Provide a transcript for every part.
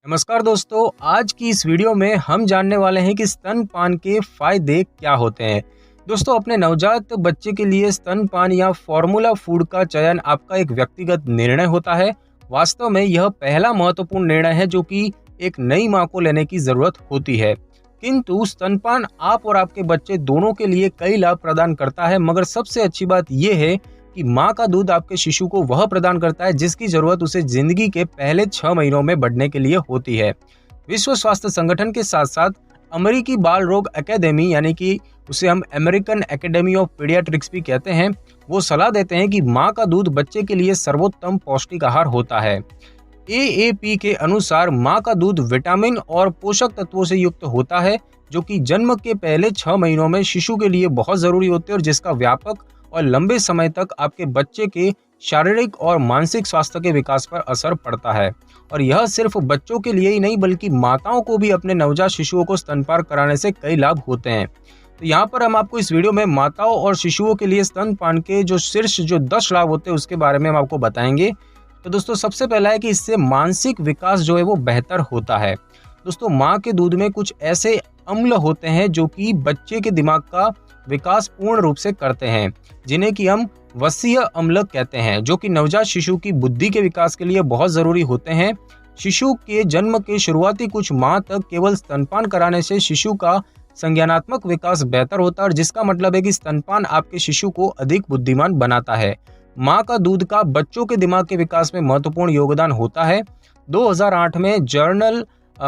नमस्कार दोस्तों, आज की इस वीडियो में हम जानने वाले हैं कि स्तनपान के फायदे क्या होते हैं। दोस्तों, अपने नवजात बच्चे के लिए स्तनपान या फॉर्मूला फूड का चयन आपका एक व्यक्तिगत निर्णय होता है। वास्तव में यह पहला महत्वपूर्ण निर्णय है जो कि एक नई मां को लेने की जरूरत होती है। किंतु स्तनपान आप और आपके बच्चे दोनों के लिए कई लाभ प्रदान करता है, मगर सबसे अच्छी बात यह है कि माँ का दूध आपके शिशु को वह प्रदान करता है जिसकी जरूरत उसे जिंदगी के पहले 6 महीनों में बढ़ने के लिए होती है। विश्व स्वास्थ्य संगठन के साथ साथ अमेरिकी बाल रोग अकेदमी यानी कि उसे हम अमेरिकन एकेडमी ऑफ पीडियाट्रिक्स भी कहते हैं, वो सलाह देते हैं कि माँ का दूध बच्चे के लिए सर्वोत्तम पौष्टिक आहार होता है। AAP के अनुसार माँ का दूध विटामिन और पोषक तत्वों से युक्त होता है जो कि जन्म के पहले 6 महीनों में शिशु के लिए बहुत जरूरी होते हैं और जिसका व्यापक और लंबे समय तक आपके बच्चे के शारीरिक और मानसिक स्वास्थ्य के विकास पर असर पड़ता है। और यह सिर्फ बच्चों के लिए ही नहीं बल्कि माताओं को भी अपने नवजात शिशुओं को स्तनपान कराने से कई लाभ होते हैं। तो यहाँ पर हम आपको इस वीडियो में माताओं और शिशुओं के लिए स्तनपान के जो शीर्ष 10 लाभ होते हैं उसके बारे में हम आपको बताएंगे। तो दोस्तों, सबसे पहला है कि इससे मानसिक विकास जो है वो बेहतर होता है। दोस्तों, माँ के दूध में कुछ ऐसे अम्ल होते हैं जो कि बच्चे के दिमाग का विकास पूर्ण रूप से करते हैं, जिन्हें कि हम वसीय अम्ल कहते हैं, जो कि नवजात शिशु की बुद्धि के विकास के लिए बहुत जरूरी होते हैं। शिशु के जन्म के शुरुआती कुछ माह तक केवल स्तनपान कराने से शिशु का संज्ञानात्मक विकास बेहतर होता है और जिसका मतलब है कि स्तनपान आपके शिशु को अधिक बुद्धिमान बनाता है। माँ का दूध का बच्चों के दिमाग के विकास में महत्वपूर्ण योगदान होता है। 2008 में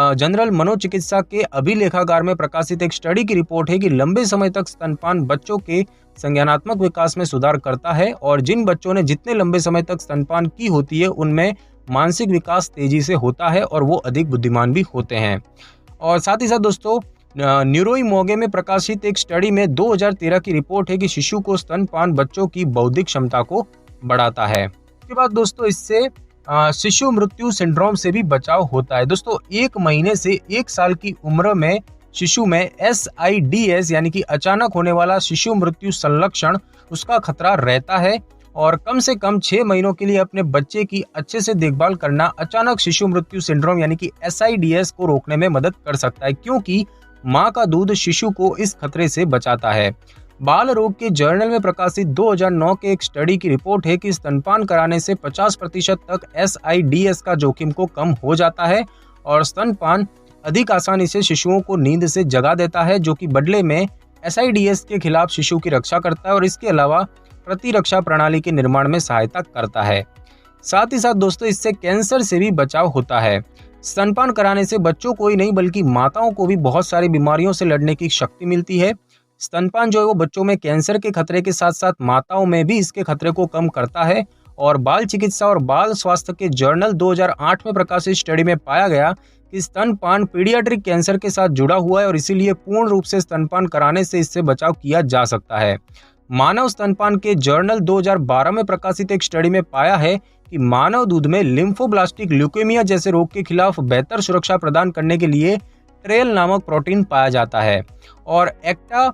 जनरल मनोचिकित्सा के अभिलेखागार में प्रकाशित एक स्टडी की रिपोर्ट है कि लंबे समय तक स्तनपान बच्चों के संज्ञानात्मक विकास में सुधार करता है और जिन बच्चों ने जितने लंबे समय तक स्तनपान की होती है उनमें मानसिक विकास तेजी से होता है और वो अधिक बुद्धिमान भी होते हैं। और साथ ही साथ दोस्तों, न्यूरोइमोगे में प्रकाशित एक स्टडी में 2013 की रिपोर्ट है कि शिशु को स्तनपान बच्चों की बौद्धिक क्षमता को बढ़ाता है। उसके बाद दोस्तों, इससे शिशु मृत्यु सिंड्रोम से भी बचाव होता है। दोस्तों, 1 महीने से 1 साल की उम्र में शिशु में SIDS यानी कि अचानक होने वाला शिशु मृत्यु संलक्षण उसका खतरा रहता है और कम से कम 6 महीनों के लिए अपने बच्चे की अच्छे से देखभाल करना अचानक शिशु मृत्यु सिंड्रोम यानी कि SIDS को रोकने में मदद कर सकता है, क्योंकि माँ का दूध शिशु को इस खतरे से बचाता है। बाल रोग के जर्नल में प्रकाशित 2009 के एक स्टडी की रिपोर्ट है कि स्तनपान कराने से 50% तक SIDS का जोखिम को कम हो जाता है और स्तनपान अधिक आसानी से शिशुओं को नींद से जगा देता है, जो कि बदले में SIDS के खिलाफ शिशु की रक्षा करता है और इसके अलावा प्रतिरक्षा प्रणाली के निर्माण में सहायता करता है। साथ ही साथ दोस्तों, इससे कैंसर से भी बचाव होता है। स्तनपान कराने से बच्चों को ही नहीं बल्कि माताओं को भी बहुत सारी बीमारियों से लड़ने की शक्ति मिलती है। स्तनपान जो है वो बच्चों में कैंसर के खतरे के साथ साथ माताओं में भी इसके खतरे को कम करता है और बाल चिकित्सा और बाल स्वास्थ्य के जर्नल 2008 में प्रकाशित स्टडी में पाया गया कि स्तनपान पीडियाट्रिक कैंसर के साथ जुड़ा हुआ है और इसीलिए पूर्ण रूप से स्तनपान कराने से इससे बचाव किया जा सकता है। मानव स्तनपान के जर्नल 2012 में प्रकाशित एक स्टडी में पाया है कि मानव दूध में लिम्फोब्लास्टिक ल्यूकेमिया जैसे रोग के खिलाफ बेहतर सुरक्षा प्रदान करने के लिए ट्रेल नामक प्रोटीन पाया जाता है। और एक्टा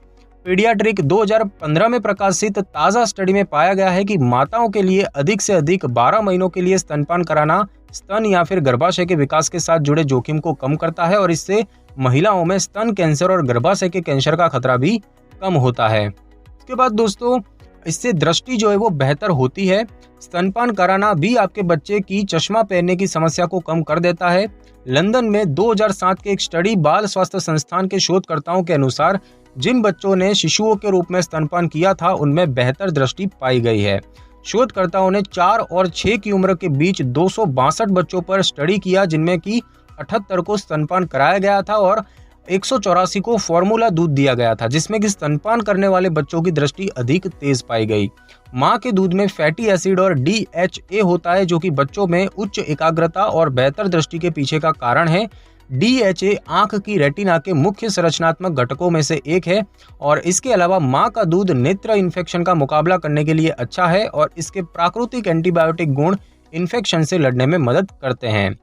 पीडियाट्रिक 2015 में प्रकाशित ताज़ा स्टडी में पाया गया है कि माताओं के लिए अधिक से अधिक 12 महीनों के लिए स्तनपान कराना स्तन या फिर गर्भाशय के विकास के साथ जुड़े जोखिम को कम करता है और इससे महिलाओं में स्तन कैंसर और गर्भाशय के कैंसर का खतरा भी कम होता है। इसके बाद दोस्तों, इससे दृष्टि जो है वो बेहतर होती है। स्तनपान कराना भी आपके बच्चे की चश्मा पहनने की समस्या को कम कर देता है। लंदन में 2007 के एक स्टडी बाल स्वास्थ्य संस्थान के शोधकर्ताओं के अनुसार जिन बच्चों ने शिशुओं के रूप में स्तनपान किया था उनमें बेहतर दृष्टि पाई गई है। शोधकर्ताओं ने 4 और 6 की उम्र के बीच 262 बच्चों पर स्टडी किया, जिनमें कि 78 को स्तनपान कराया गया था और 184 को फॉर्मूला दूध दिया गया था, जिसमें कि स्तनपान करने वाले बच्चों की दृष्टि अधिक तेज पाई गई। माँ के दूध में फैटी एसिड और DHA होता है, जो कि बच्चों में उच्च एकाग्रता और बेहतर दृष्टि के पीछे का कारण है। DHA आंख की रेटिना के मुख्य संरचनात्मक घटकों में से एक है और इसके अलावा माँ का दूध नेत्र इन्फेक्शन का मुकाबला करने के लिए अच्छा है और इसके प्राकृतिक एंटीबायोटिक गुण इन्फेक्शन से लड़ने में मदद करते हैं।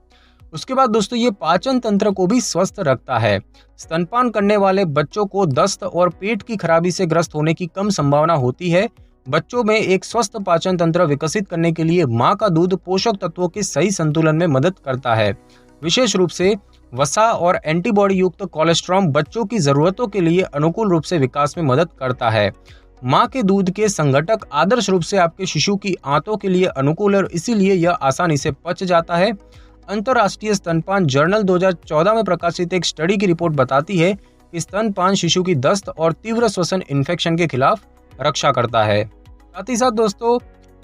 उसके बाद दोस्तों, ये पाचन तंत्र को भी स्वस्थ रखता है। स्तनपान करने वाले बच्चों को दस्त और पेट की खराबी से ग्रस्त होने की कम संभावना होती है। बच्चों में एक स्वस्थ पाचन तंत्र विकसित करने के लिए माँ का दूध पोषक तत्वों के सही संतुलन में मदद करता है। विशेष रूप से वसा और एंटीबॉडी युक्त कोलेस्ट्रॉल बच्चों की जरूरतों के लिए अनुकूल रूप से विकास में मदद करता है। माँ के दूध के संघटक आदर्श रूप से आपके शिशु की आंतों के लिए अनुकूल है और इसीलिए यह आसानी से पच जाता है। अंतर्राष्ट्रीय स्तनपान जर्नल 2014 में प्रकाशित एक स्टडी की रिपोर्ट बताती है कि स्तनपान शिशु की दस्त और तीव्र श्वसन इन्फेक्शन के खिलाफ रक्षा करता है। साथ ही साथ दोस्तों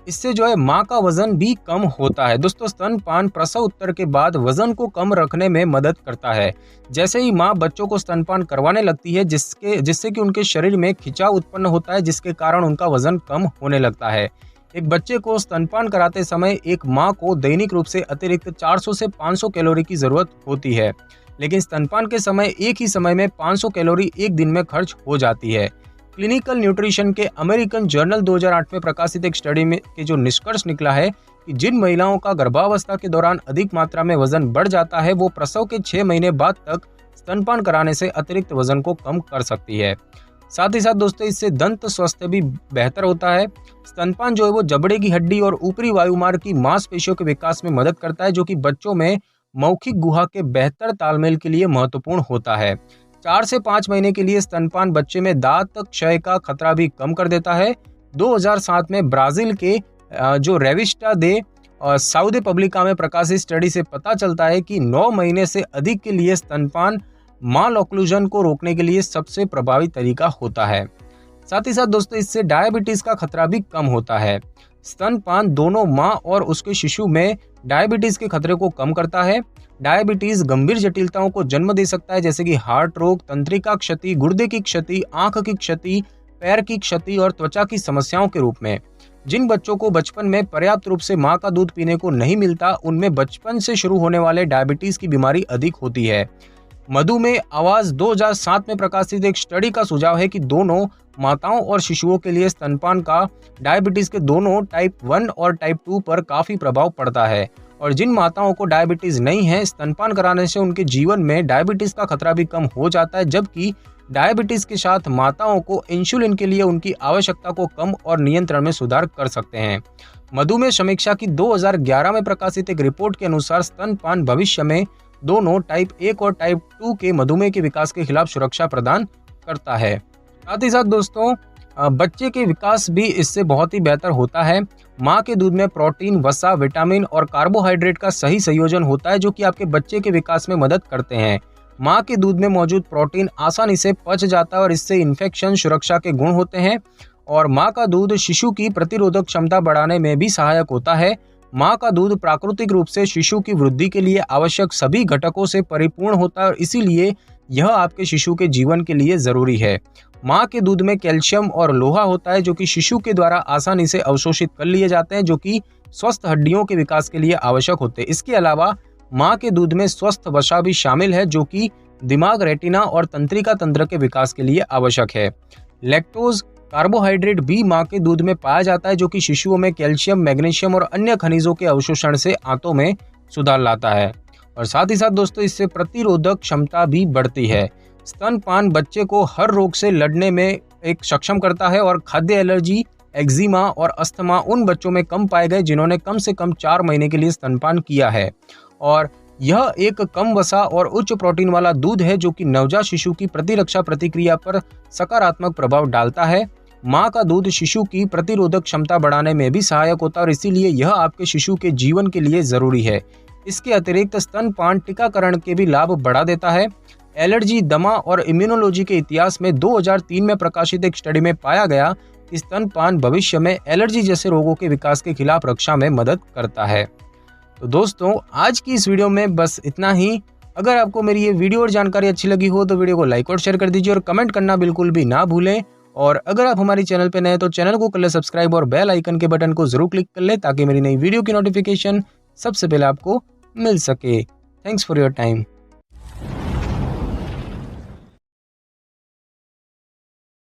इससे जो है माँ का वजन भी कम होता है। दोस्तों स्तनपान प्रसव उत्तर के बाद वजन को कम रखने में मदद करता है। जैसे ही माँ बच्चों को स्तनपान करवाने लगती है जिससे कि उनके शरीर में खिंचाव उत्पन्न होता है, जिसके कारण उनका वजन कम होने लगता है। एक बच्चे को स्तनपान कराते समय एक माँ को दैनिक रूप से अतिरिक्त 400 से 500 कैलोरी की जरूरत होती है, लेकिन स्तनपान के समय एक ही समय में 500 कैलोरी एक दिन में खर्च हो जाती है। क्लिनिकल न्यूट्रिशन के अमेरिकन जर्नल 2008 में प्रकाशित एक स्टडी में के जो निष्कर्ष निकला है कि जिन महिलाओं का गर्भावस्था के दौरान अधिक मात्रा में वजन बढ़ जाता है वो प्रसव के 6 महीने बाद तक स्तनपान कराने से अतिरिक्त वजन को कम कर सकती है। साथ ही साथ दोस्तों इससे दंत स्वास्थ्य भी बेहतर होता है। स्तनपान जो है वो जबड़े की हड्डी और ऊपरी वायुमार्ग की मांसपेशियों के विकास में मदद करता है, जो कि बच्चों में मौखिक गुहा के बेहतर तालमेल के लिए महत्वपूर्ण होता है। 4 से 5 महीने के लिए स्तनपान बच्चे में दांत क्षय का खतरा भी कम कर देता है। 2007 में ब्राजील के जो रेविस्टा दे साउथ पब्लिका में प्रकाशित स्टडी से पता चलता है कि 9 महीने से अधिक के लिए स्तनपान माल ऑक्लूजन को रोकने के लिए सबसे प्रभावी तरीका होता है। साथ ही साथ दोस्तों इससे डायबिटीज का खतरा भी कम होता है। स्तनपान दोनों माँ और उसके शिशु में डायबिटीज के खतरे को कम करता है। डायबिटीज गंभीर जटिलताओं को जन्म दे सकता है, जैसे कि हार्ट रोग, तंत्रिका क्षति, गुर्दे की क्षति, आंख की क्षति, पैर की क्षति और त्वचा की समस्याओं के रूप में। जिन बच्चों को बचपन में पर्याप्त रूप से माँ का दूध पीने को नहीं मिलता, उनमें बचपन से शुरू होने वाले डायबिटीज की बीमारी अधिक होती है। मधुमेह आवाज 2007 में प्रकाशित एक स्टडी का सुझाव है कि दोनों माताओं और शिशुओं के लिए स्तनपान का डायबिटीज के दोनों टाइप 1 और टाइप 2 पर काफी प्रभाव पड़ता है, और जिन माताओं को डायबिटीज नहीं है स्तनपान कराने से उनके जीवन में डायबिटीज का खतरा भी कम हो जाता है, जबकि डायबिटीज के साथ माताओं को इंसुलिन के लिए उनकी आवश्यकता को कम और नियंत्रण में सुधार कर सकते हैं। मधुमेह समीक्षा की 2011 में प्रकाशित एक रिपोर्ट के अनुसार स्तनपान भविष्य में दोनों टाइप 1 और टाइप 2 के मधुमेह के विकास के खिलाफ सुरक्षा प्रदान करता है। साथ ही साथ दोस्तों बच्चे के विकास भी इससे बहुत ही बेहतर होता है। माँ के दूध में प्रोटीन, वसा, विटामिन और कार्बोहाइड्रेट का सही संयोजन होता है, जो कि आपके बच्चे के विकास में मदद करते हैं। माँ के दूध में मौजूद प्रोटीन आसानी से पच जाता है और इससे इन्फेक्शन सुरक्षा के गुण होते हैं, और माँ का दूध शिशु की प्रतिरोधक क्षमता बढ़ाने में भी सहायक होता है। माँ का दूध प्राकृतिक रूप से शिशु की वृद्धि के लिए आवश्यक सभी घटकों से परिपूर्ण होता है और इसीलिए यह आपके शिशु के जीवन के लिए जरूरी है। माँ के दूध में कैल्शियम और लोहा होता है, जो कि शिशु के द्वारा आसानी से अवशोषित कर लिए जाते हैं, जो कि स्वस्थ हड्डियों के विकास के लिए आवश्यक होते हैं। इसके अलावा माँ के दूध में स्वस्थ वसा भी शामिल है, जो कि दिमाग, रेटिना और तंत्रिका तंत्र के विकास के लिए आवश्यक है। लैक्टोज कार्बोहाइड्रेट भी माँ के दूध में पाया जाता है, जो कि शिशुओं में कैल्शियम, मैग्नीशियम और अन्य खनिजों के अवशोषण से आंतों में सुधार लाता है, और साथ ही साथ दोस्तों इससे प्रतिरोधक क्षमता भी बढ़ती है। स्तनपान बच्चे को हर रोग से लड़ने में एक सक्षम करता है, और खाद्य एलर्जी, एक्जिमा और अस्थमा उन बच्चों में कम पाए गए जिन्होंने कम से कम 4 महीने के लिए स्तनपान किया है। और यह एक कम वसा और उच्च प्रोटीन वाला दूध है, जो कि नवजात शिशु की प्रतिरक्षा प्रतिक्रिया पर सकारात्मक प्रभाव डालता है। माँ का दूध शिशु की प्रतिरोधक क्षमता बढ़ाने में भी सहायक होता है और इसीलिए यह आपके शिशु के जीवन के लिए जरूरी है। इसके अतिरिक्त स्तनपान टीकाकरण के भी लाभ बढ़ा देता है। एलर्जी, दमा और इम्यूनोलॉजी के इतिहास में 2003 में प्रकाशित एक स्टडी में पाया गया कि स्तनपान भविष्य में एलर्जी जैसे रोगों के विकास के खिलाफ रक्षा में मदद करता है। तो दोस्तों आज की इस वीडियो में बस इतना ही। अगर आपको मेरी ये वीडियो और जानकारी अच्छी लगी हो तो वीडियो को लाइक और शेयर कर दीजिए और कमेंट करना बिल्कुल भी ना भूलें। और अगर आप हमारे चैनल पे नए हैं तो चैनल को कर ले सब्सक्राइब और बेल आइकन के बटन को जरूर क्लिक कर ले, ताकि मेरी नई वीडियो की नोटिफिकेशन सबसे पहले आपको मिल सके। Thanks for your time.